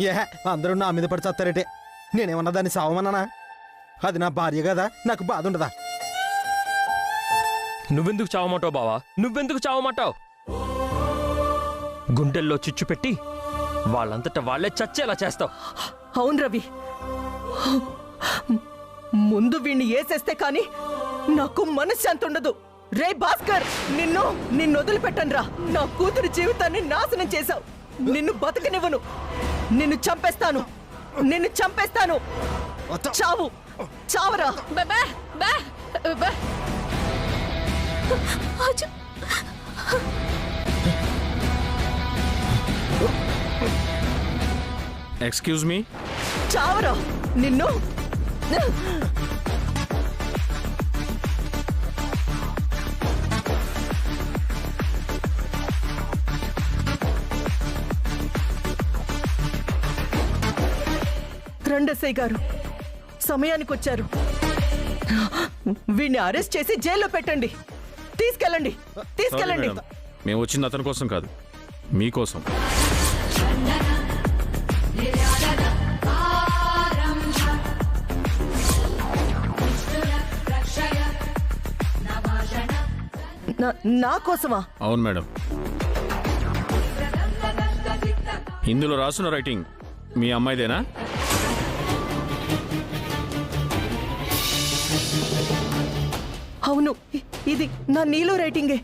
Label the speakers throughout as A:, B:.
A: ఏ అందరూ నా మీద పడి చస్తారేటే? నేనేమన్నా దాన్ని సావమన్నానా? అది నా భార్య కదా, నాకు బాధ ఉండదా?
B: నువ్వెందుకు చావమంటావు బావా? నువ్వెందుకు చావమంటావు? గుండెల్లో చిచ్చు పెట్టి వాళ్ళంతటా వాళ్లే చచ్చేలా చేస్తావు.
C: అవును రవి, ముందు వీణ్ణి ఏసేస్తే కాని నాకు మనశ్శాంతి ఉండదు. రే భాస్కర్, నిన్ను వదిలిపెట్టనురా. నా కూతురు జీవితాన్ని నాశనం చేశావు. నిన్ను బతకనివ్వను. నిన్ను చంపేస్తాను. చావు, చావరా.
D: Excuse me.
C: చావరా నిన్ను. రండసై గారు, సమయానికి వచ్చారు. వీడిని అరెస్ట్ చేసి జైల్లో పెట్టండి. తీసుకెళ్ళండి.
D: మేము వచ్చింది అతని కోసం కాదు, మీకోసం.
C: నా కోసమా?
D: అవును మేడం. ఇందులో రాసున్న రైటింగ్ మీ అమ్మాయిదేనా?
C: అవును, ఇది నా నీలో రైటింగే,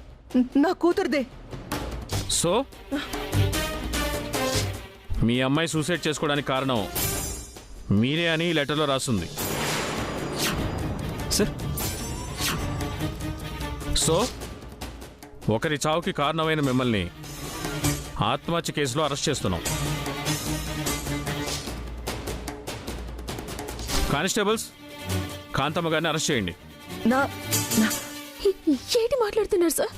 C: నా కూతురుదే.
D: సో మీ అమ్మాయి సూసైడ్ చేసుకోవడానికి కారణం మీరే అని లెటర్లో రాస్తుంది.
B: సార్,
D: సో ఒకరి చావుకి కారణమైన మిమ్మల్ని ఆత్మహత్య కేసులో అరెస్ట్ చేస్తున్నాం. కానిస్టేబుల్స్, కాంతమ్మ గారిని అరెస్ట్ చేయండి.
E: ఏంటి మాట్లాడుతున్నారు సార్?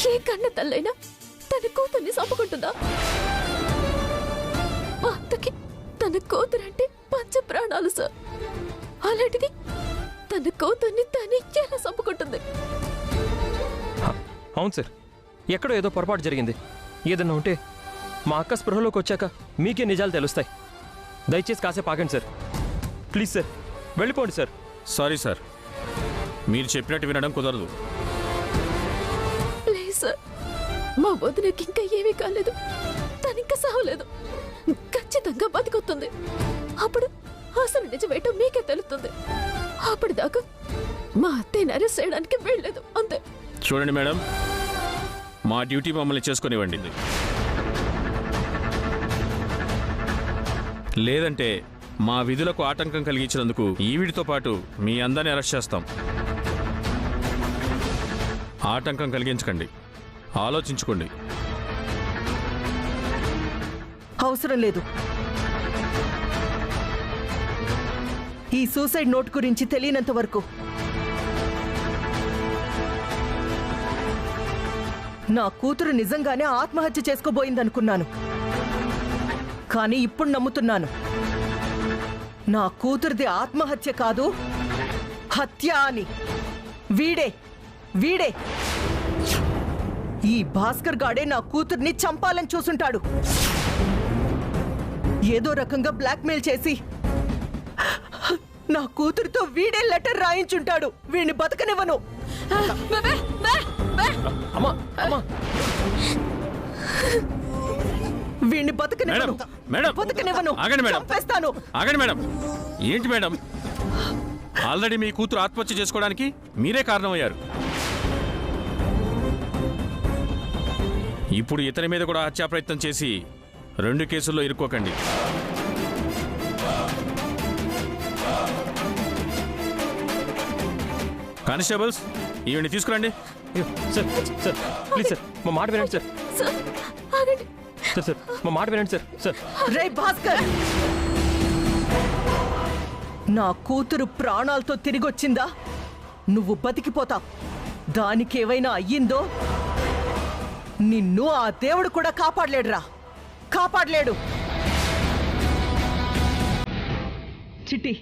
E: ఏ కన్న తల్లైనా తన కూతుర్ని చంపుకుంటుందా? అత్తకి తన కూతురంటే పంచ ప్రాణాలు సార్. అలాంటిది తన కూతుర్ని తను ఎలా చంపుకుంటుంది?
B: అవును సార్, ఎక్కడో ఏదో పొరపాటు జరిగింది. ఏదన్నా ఉంటే మా అక్క స్పృహలోకి వచ్చాక మీకే నిజాలు తెలుస్తాయి. దయచేసి కాసేపు ఆగండి సార్, ప్లీజ్ సార్, వెళ్ళిపోండి సార్.
D: సారీ సార్, మీరు చెప్పినట్టు వినడం కుదరదు.
E: లేదు సార్, మా వదినకి ఇంకా ఏమీ కాలేదు. తనింకా సావలేదు. ఖచ్చితంగా బతికొస్తుంది. అప్పుడు అసలు నిజమేటో మీకే తెలుస్తుంది. అప్పటిదాకా మా అత్తయ్యని అరెస్ట్ చేయడానికి వెళ్ళలేదు, అంతే.
D: చూడండి మేడం, మా డ్యూటీ మమ్మల్ని చేసుకునివ్వండి. లేదంటే మా విధులకు ఆటంకం కలిగించినందుకు ఈవిడితో పాటు మీ అందరిని అరెస్ట్ చేస్తాం. ఆటంకం కలిగించకండి, ఆలోచించుకోండి.
C: అవసరం లేదు. ఈ సూసైడ్ నోట్ గురించి తెలియనంత వరకు నా కూతురు నిజంగానే ఆత్మహత్య చేసుకోబోయిందనుకున్నాను. కానీ ఇప్పుడు నమ్ముతున్నాను, నా కూతురిది ఆత్మహత్య కాదు, హత్య అని. వీడే ఈ భాస్కర్ గాడే నా కూతుర్ని చంపాలని చూసుంటాడు. ఏదో రకంగా బ్లాక్మెయిల్ చేసి నా కూతురితో వీడే లెటర్ రాయించుంటాడు. వీడిని బతకనివ్వను. వీడిని బతకనివ్వను. చంపేస్తాను.
D: ఆగండి మేడం. ఏంటి మేడం, ఆల్రెడీ మీ కూతురు ఆత్మహత్య చేసుకోవడానికి మీరే కారణమయ్యారు. ఇప్పుడు ఇతని మీద కూడా హత్యా ప్రయత్నం చేసి 2 కేసుల్లో ఇరుక్కోకండి. కానిస్టేబుల్స్, ఈవిని తీసుకురండి.
B: సార్ సార్, ప్లీజ్ సార్, మా మాట వినండి సార్. సార్ సార్, మా మాట వినండి సార్. సార్,
C: రే భాస్కర్, నా కూతురు ప్రాణాలతో తిరిగొచ్చిందా? నువ్వు బతికిపోతావు. దానికేవైనా అయ్యిందో నిన్ను ఆ దేవుడు కూడా కాపాడలేడురా, కాపాడలేడు. చిట్టి,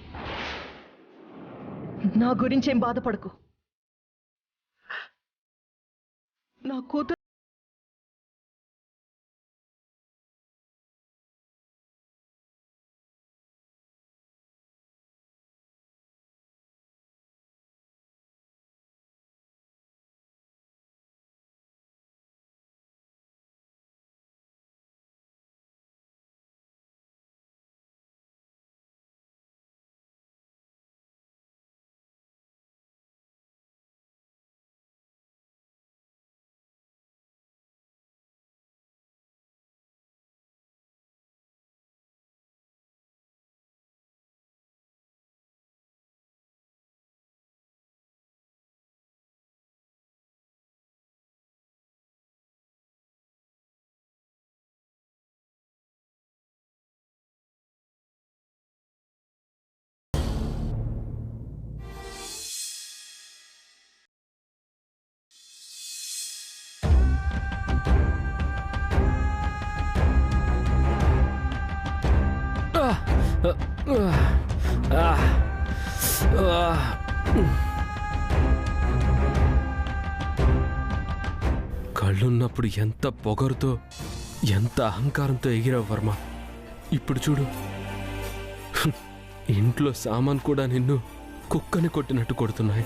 C: నా గురించేం బాధపడకు. నా కూతురు
F: కళ్ళున్నప్పుడు ఎంత పొగరుతో ఎంత అహంకారంతో ఎగిరావు వర్మ. ఇప్పుడు చూడు, ఇంట్లో సామాన్ కూడా నిన్ను కుక్కని కొట్టినట్టు కొడుతున్నాయి.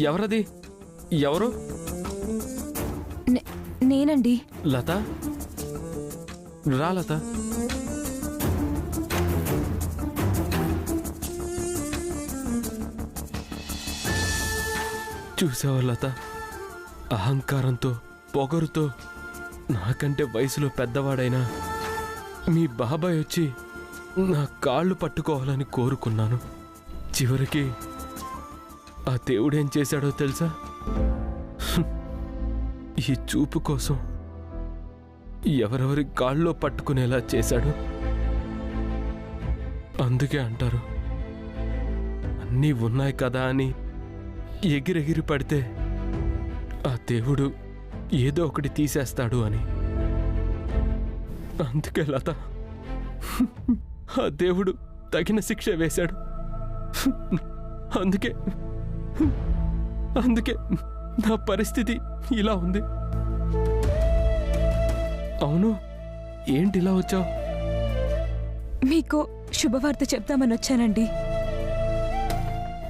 F: ఎవరది? ఎవరు?
E: నేనండి.
F: లత, రా లత. చూసావా లత, అహంకారంతో పొగరుతో నాకంటే వయసులో పెద్దవాడైనా మీ బాబాయ్ వచ్చి నా కాళ్ళు పట్టుకోవాలని కోరుకున్నాను. చివరికి ఆ దేవుడేం చేశాడో తెలుసా? ఈ చూపు కోసం ఎవరెవరి కాళ్ళలో పట్టుకునేలా చేశాడు. అందుకే అంటారు, అన్నీ ఉన్నాయి కదా అని ఎగిరెగిరి పడితే ఆ దేవుడు ఏదో ఒకటి తీసేస్తాడు అని. అందుకే లత, ఆ దేవుడు తగిన శిక్ష వేశాడు. అందుకే నా పరిస్థితి ఇలా ఉంది. అవును, ఏంటి ఇలా వచ్చావు?
E: మీకు శుభవార్త చెప్తామని వచ్చానండి.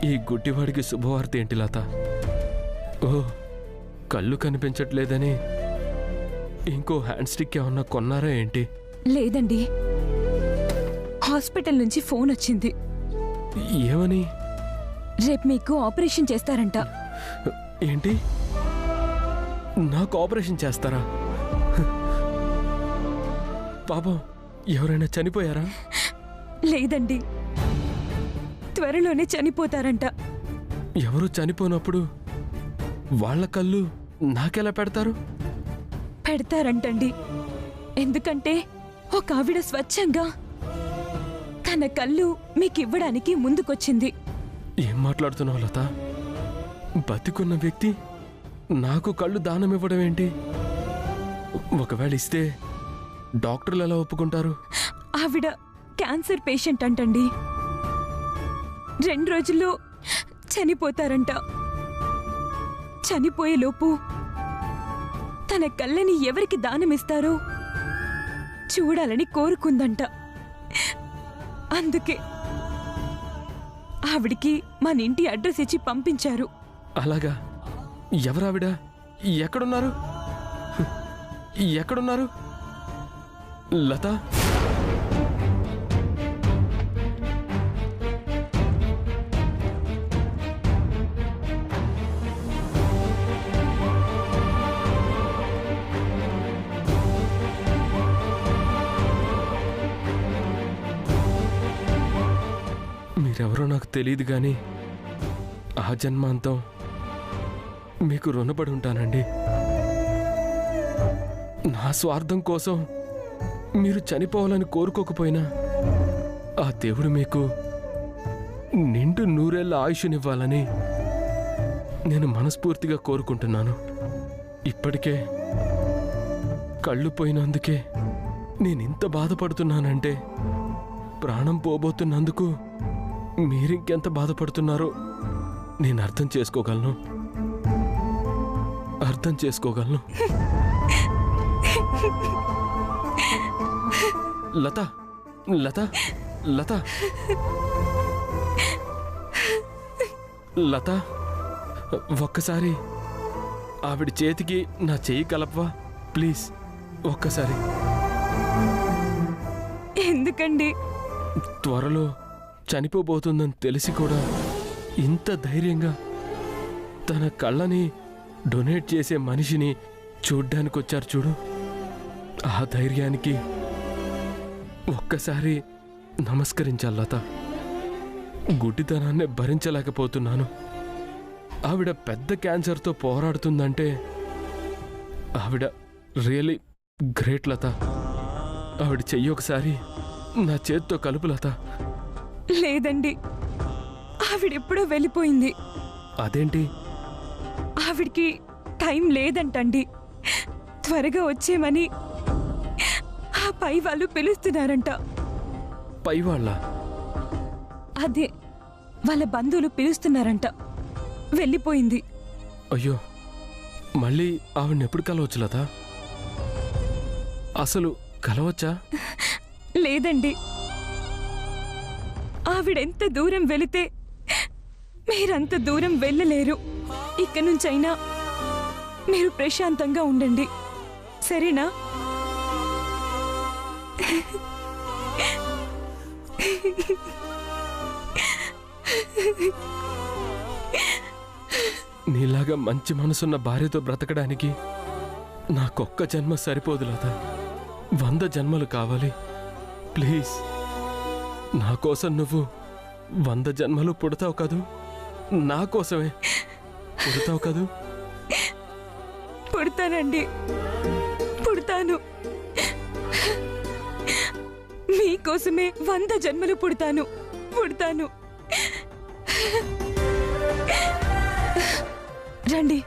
F: ఈ గుడ్డివాడికి శుభవార్త ఏంటి లత? ఓ, కళ్ళు కనిపించట్లేదని ఇంకో హ్యాండ్ స్టిక్ ఏమన్నా కొన్నారా ఏంటి?
E: లేదండి, హాస్పిటల్ నుంచి ఫోన్ వచ్చింది.
F: ఏమని?
E: రేపు మీకు ఆపరేషన్ చేస్తారంట.
F: ఏంటి? నాకు ఆపరేషన్ చేస్తారా? పాపం, ఎవరైనా చనిపోయారా?
E: లేదండి, త్వరలోనే చనిపోతారంట.
F: ఎవరు చనిపోయినప్పుడు వాళ్ళ కళ్ళు నాకెలా పెడతారు?
E: పెడతారంటండి. ఎందుకంటే ఒక ఆవిడ స్వచ్ఛంగా తన కళ్ళు మీకివ్వడానికి ముందుకొచ్చింది.
F: ఏం మాట్లాడుతున్నావు లత? బతికున్న వ్యక్తి నాకు కళ్ళు దానం ఇవ్వడం ఏంటి? ఒకవేళ ఇస్తే డాక్టర్లు ఎలా ఒప్పుకుంటారు?
E: ఆవిడ క్యాన్సర్ పేషెంట్ అంటండి. 2 రోజుల్లో చనిపోతారంట. చనిపోయేలోపు తన కళ్ళని ఎవరికి దానమిస్తారో చూడాలని కోరుకుందంట. అందుకే ఆవిడికి మన ఇంటి అడ్రస్ ఇచ్చి పంపించారు.
F: అలాగా? ఎవరావిడ? ఎక్కడున్నారు? ఎక్కడున్నారు లత? మీరెవరో నాకు తెలియదు కానీ ఆ జన్మాంతం మీకు రుణపడి ఉంటానండి. నా స్వార్థం కోసం మీరు చనిపోవాలని కోరుకోకపోయినా ఆ దేవుడు మీకు నిండు 100 ఏళ్ల ఆయుష్నివ్వాలని నేను మనస్ఫూర్తిగా కోరుకుంటున్నాను. ఇప్పటికే కళ్ళు పోయినందుకే నేనింత బాధపడుతున్నానంటే ప్రాణం పోబోతున్నందుకు మీరింకెంత బాధపడుతున్నారో నేను అర్థం చేసుకోగలను. లత, లత, లత, లత, ఒక్కసారి ఆవిడ చేతికి నా చెయ్యి కలపవా ప్లీజ్? ఒక్కసారి.
E: ఎందుకండి?
F: త్వరలో చనిపోబోతుందని తెలిసి కూడా ఇంత ధైర్యంగా తన కళ్ళని డొనేట్ చేసే మనిషిని చూడ్డానికి వచ్చారు చూడు. ఆ ధైర్యానికి ఒక్కసారి నమస్కరించాలి లత. గుడ్డితనాన్ని భరించలేకపోతున్నాను. ఆవిడ పెద్ద క్యాన్సర్తో పోరాడుతుందంటే ఆవిడ రియలీ గ్రేట్ లత. ఆవిడ చెయ్యి ఒకసారి నా చేతితో కలుపు లత.
G: లేదండి, ఆవిడెప్పుడో వెళ్ళిపోయింది.
F: అదేంటి?
G: ఆవిడికి టైం లేదంటండి. త్వరగా వచ్చేమని ఆ పై వాళ్ళు పిలుస్తున్నారంట.
F: పై వాళ్ళ?
G: అదే, వాళ్ళ బంధువులు పిలుస్తున్నారంట. వెళ్ళిపోయింది.
F: అయ్యో, మళ్ళీ ఆవిడని ఎప్పుడు కలవచ్చు లత? అసలు కలవచ్చా?
G: లేదండి, ఆవిడెంత దూరం వెళితే మీరంత దూరం వెళ్ళలేరు. ఇక నుంచైనా మీరు ప్రశాంతంగా ఉండండి, సరేనా?
F: నీలాగా మంచి మనసున్న భార్యతో బ్రతకడానికి నాకొక్క జన్మ సరిపోదు లత. 100 జన్మలు కావాలి. ప్లీజ్, నా కోసం నువ్వు 100 జన్మలు పుడతావు కదూ? నా కోసమే పుడతావు కదూ?
G: పుడతానండి, పుడతాను. మీకోసమే 100 జన్మలు పుడతాను. రండి.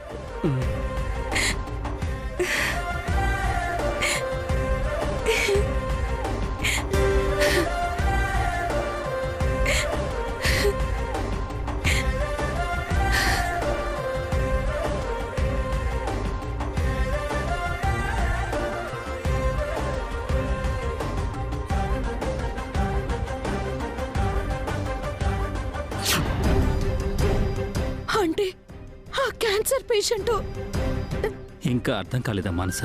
G: అంటే ఆ క్యాన్సర్ పేషెంట్
H: ఇంకా అర్థం కాలేదా మానస?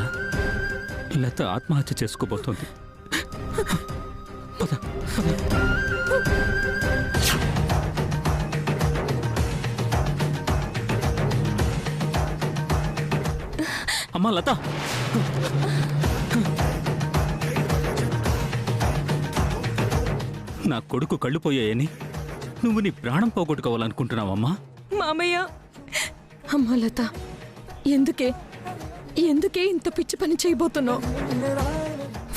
H: లత ఆత్మహత్య చేసుకోబోతోంది. పద, పద. అమ్మా లత, నా కొడుకు కళ్ళు పోయాయని నువ్వు నీ ప్రాణం పోగొట్టుకోవాలనుకుంటున్నావమ్మా?
G: మామయ్య, అమ్మా లత, ఎందుకే ఇంత పిచ్చి పని చేయబోతున్నావు?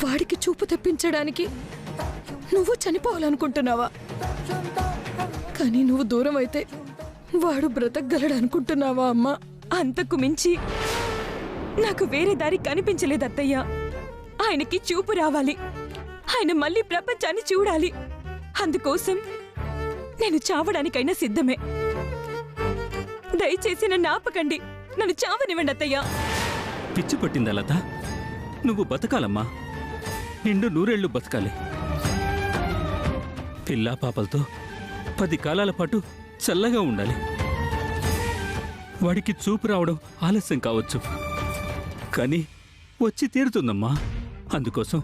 G: వాడికి చూపు తెప్పించడానికి నువ్వు చనిపోవాలనుకుంటున్నావా? కానీ నువ్వు దూరం అయితే వాడు బ్రతకగలడు అనుకుంటున్నావా అమ్మా? అంతకు మించి నాకు వేరే దారి కనిపించలేదు అత్తయ్య. ఆయనకి చూపు రావాలి, ఆయన మళ్ళీ ప్రపంచాన్ని చూడాలి. అందుకోసం నేను చావడానికైనా సిద్ధమే. దయచేసి నన్ను ఆపకండి, నన్ను చావనివ్వండి అత్తయ్య.
H: పిచ్చి పట్టిందా లత? నువ్వు బతకాలమ్మా, నిండు 100 బతకాలి. పిల్లా పాపలతో 10 కాలాల పాటు చల్లగా ఉండాలి. వాడికి చూపు రావడం ఆలస్యం కావచ్చు, కానీ వచ్చి తీరుతుందమ్మా. అందుకోసం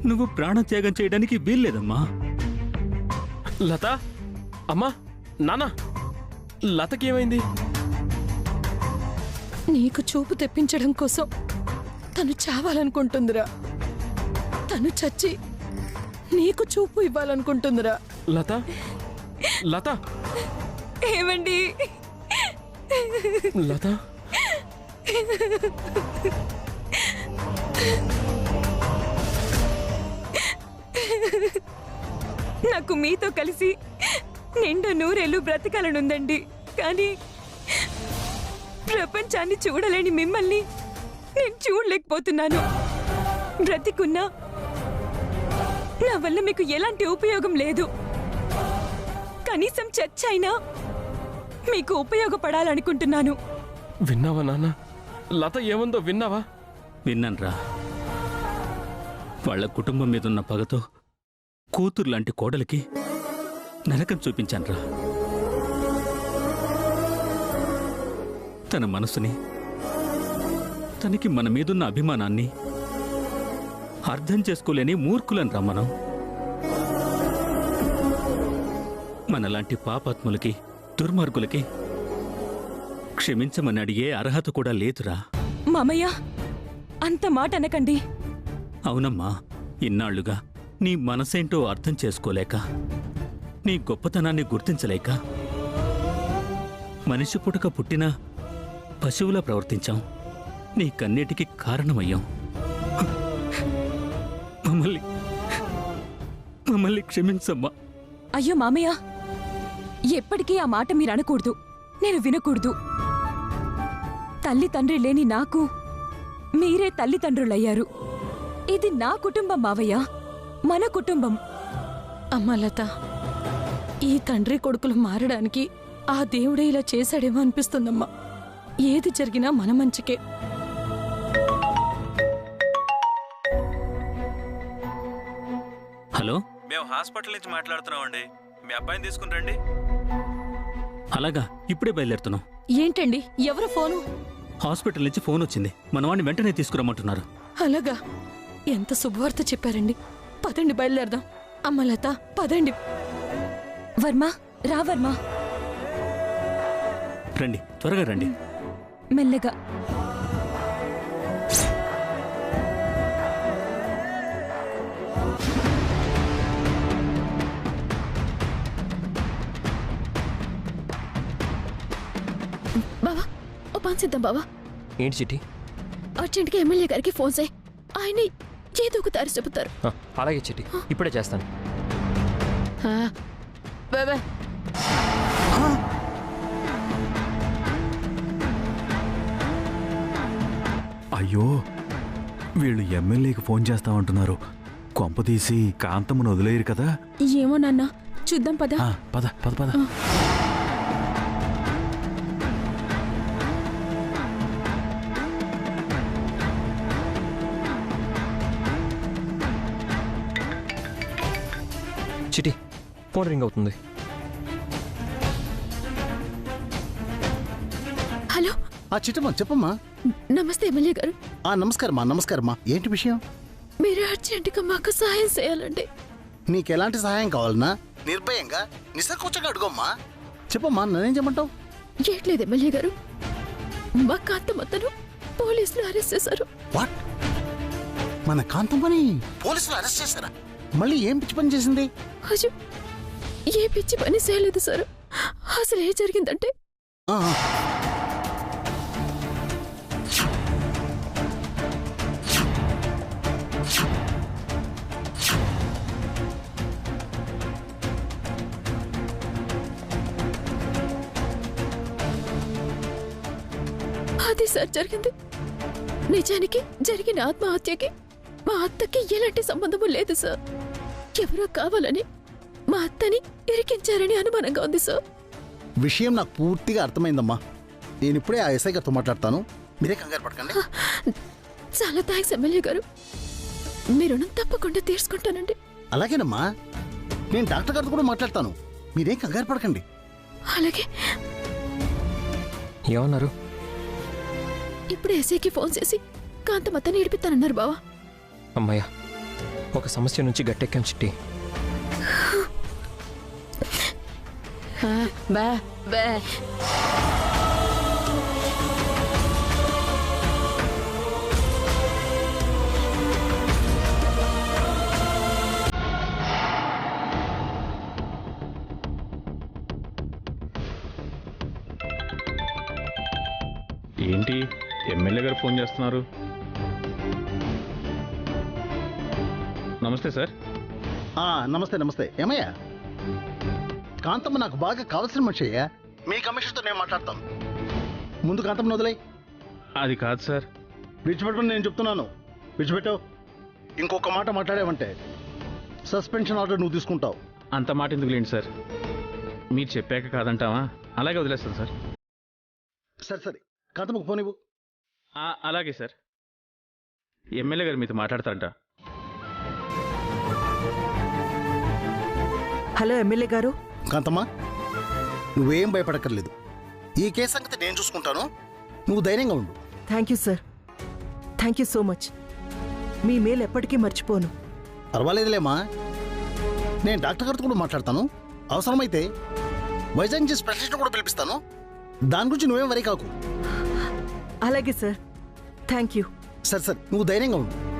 H: నువ్వు ప్రాణత్యాగం చేయడానికి వీల్లేదమ్మా.
F: లత, అమ్మా, నాన్న, లతకేమైంది?
G: నీకు చూపు తెప్పించడం కోసం తను చావాలనుకుంటుందిరా. తను చచ్చి నీకు చూపు ఇవ్వాలనుకుంటుందిరా.
F: లత, లత,
G: ఏమండి?
F: లత,
G: నాకు మీతో కలిసి నిండు 100 బ్రతకాలనుందండి. కానీ ప్రపంచాన్ని చూడలేని మిమ్మల్ని నేను చూడలేకపోతున్నాను. బ్రతికున్నా నా వల్ల మీకు ఎలాంటి ఉపయోగం లేదు. కనీసం చచ్చైనా మీకు ఉపయోగపడాలనుకుంటున్నాను.
F: విన్నావా నాన్న? లత ఏముందో విన్నావా?
H: విన్నాన్రా. వాళ్ళ కుటుంబం మీదున్న పగతో కూతురు లాంటి కోడలికి నరకం చూపించాన్రా. తన మనసుని, తనకి మన మీదున్న అభిమానాన్ని అర్థం చేసుకోలేని మూర్ఖులనరా మనం. మనలాంటి పాపాత్ములకి, దుర్మార్గులకి క్షమించమని అడిగే అర్హత కూడా లేదురా.
G: మామయ్య, అంత మాట అనకండి.
H: అవునమ్మా, ఇన్నాళ్లుగా నీ మనసేంటో అర్థం చేసుకోలేక, నీ గొప్పతనాన్ని గుర్తించలేక మనిషి పుట్టక పుట్టినా పశువులా ప్రవర్తించాం. నీ కన్నీటికి కారణమయ్యాం. మమ్మల్ని క్షమించమ్మా.
G: అయ్యో మామయ్య, ఎప్పటికీ ఆ మాట మీరు అనకూడదు, నేను వినకూడదు. తల్లి తండ్రి లేని నాకు మీరే తల్లిదండ్రులయ్యారు. ఇది నా కుటుంబం మావయ్య, మన కుటుంబం.
E: అమ్మా లత, ఈ తండ్రి కొడుకులు మారడానికి ఆ దేవుడే ఇలా చేశాడేమో అనిపిస్తుందమ్మా. ఏది జరిగినా మన మంచికే.
H: హలో,
I: మేము హాస్పిటల్ నుంచి మాట్లాడుతున్నామండి. మీ అబ్బాయిని తీసుకుని రండి.
H: అలాగా, ఇప్పుడే బయలుదేరుతున్నాం.
E: ఏంటండి, ఎవరు ఫోను?
H: హాస్పిటల్ నుంచి ఫోన్ వచ్చింది. మనవాణ్ణి వెంటనే తీసుకురమ్మంటున్నారు.
E: అలాగా, ఎంత శుభవార్త చెప్పారండి. పదండి, బయలుదేరదాం. అమ్మ లత, పదండి.
G: వర్మ, రా వర్మ.
H: రండి, త్వరగా రండి.
G: మెల్లగా.
E: బావా, ఓ పని చేద్దాం బావా.
B: ఏంటి చిట్టి?
E: అర్జెంట్గా ఎమ్మెల్యే గారికి ఫోన్ చేయి. ఆయన ఏదో ఒక దారి చెబుతారు.
B: అలాగే చిట్టి, ఇప్పుడే చేస్తాను.
E: బాబా,
I: అయ్యో, వీళ్ళు ఎమ్మెల్యేకి ఫోన్ చేస్తామంటున్నారు. కొంపతీసి కాంతమ్మను వదిలేయరు కదా?
E: ఏమో నాన్న, చూద్దాం పద.
I: పద పద పద.
B: చిట్టి, ఫోన్ రింగ్ అవుతుంది.
E: హలో.
J: చిట్టమ్మా, చెప్పమ్మా.
E: నమస్తే ఎమ్మెల్యే గారు.
J: నమస్కారమ్మా. నమస్కారమ్మా. ఏంటి విషయం?
E: మీరు అర్జెంటుగా మాకు సహాయం చేయాలండి.
J: నీకెలాంటి సహాయం కావాలన్నా నిర్భయంగా నిస్సంకోచంగా అడుగమ్మా. చెప్పమ్మా, నన్నేం చెప్పమంటావు?
E: ఏట్లేదు ఎమ్మెల్యే గారు, మా కాంతమ్మను పోలీసులు అరెస్ట్ చేశారు.
J: వాట్? మన కాంతమ్మని పోలీసులు అరెస్ట్ చేశారా? మళ్ళీ ఏం పిచ్చి పని చేసింది?
E: అయ్యో, ఏ పిచ్చి పని చేయలేదు సార్. అసలు ఏం జరిగిందంటే, అది సార్ జరిగింది. నిజానికి జరిగిన ఆత్మహత్యకి మా అత్తకి ఎలాంటి సంబంధము లేదు సార్. ఎవరో కావాలని మా అత్తని ఇరికించారని అనుమానంగా ఉంది సార్.
J: విషయం నాకు పూర్తిగా అర్థమైందమ్మా. నేను ఇప్పుడే ఆ ఎస్ఐ గారితో మాట్లాడతాను. మీరే కంగారు పడకండి.
E: చాలా థ్యాంక్స్ ఎమ్మెల్యే గారు. మీ రుణం తప్పకుండా తీర్చుకుంటానండి.
J: అలాగేనమ్మా, నేను డాక్టర్ గారితో కూడా మాట్లాడతాను. మీరేం కంగారు పడకండి.
E: అలాగే.
B: ఏమన్నారు?
E: ఇప్పుడు ఎస్ఐకి ఫోన్ చేసి కాంతమత్తని ఇడిపిస్తానన్నారు బావా.
B: అమ్మాయ్యా, ఒక సమస్య నుంచి గట్టెక్కాం చిట్టి.
E: బా బా.
D: ఏంటి ఎమ్మెల్యే గారు ఫోన్ చేస్తున్నారు? నమస్తే సార్.
J: నమస్తే. నమస్తే. ఏమయ్యా, కాంతమ్మ నాకు బాగా కావాల్సిన మనిషి అయ్యా. మీ కమిషన్తో నేను మాట్లాడతాను. ముందు కాంతమ్మను వదిలే.
D: అది కాదు సార్.
J: విడిచిపెట్టమని నేను చెప్తున్నాను. విడిచిపెట్టావు. ఇంకొక మాట మాట్లాడావంటే సస్పెన్షన్ ఆర్డర్ నువ్వు తీసుకుంటావు.
D: అంత మాట ఎందుకు లేండి సార్. మీరు చెప్పాక కాదంటావా? అలాగే వదిలేస్తాను సార్.
J: సరే, కాంతమ్మకు ఫోన్ ఇవ్వు.
D: అలాగే సార్. ఎమ్మెల్యే గారు మీతో మాట్లాడతారంట.
C: హలో ఎమ్మెల్యే గారు.
J: కాంతమ్మ, నువ్వేం భయపడక్కర్లేదు. ఈ కేసు సంగతి నేను చూసుకుంటాను. నువ్వు ధైర్యంగా ఉండు.
C: Thank you sir. Thank you so much. మీ మేలు ఎప్పటికీ మర్చిపోను.
J: పర్వాలేదులేమ్మా, నేను డాక్టర్ గారితో కూడా మాట్లాడతాను. అవసరమైతే వైజాగ్ నుంచి స్పెషలిస్ట్ కూడా పిలిపిస్తాను. దాని గురించి నువ్వేం వరి కాకు.
C: అలాగే సార్. Thank you.
J: సరే, నువ్వు ధైర్యంగా ఉండు.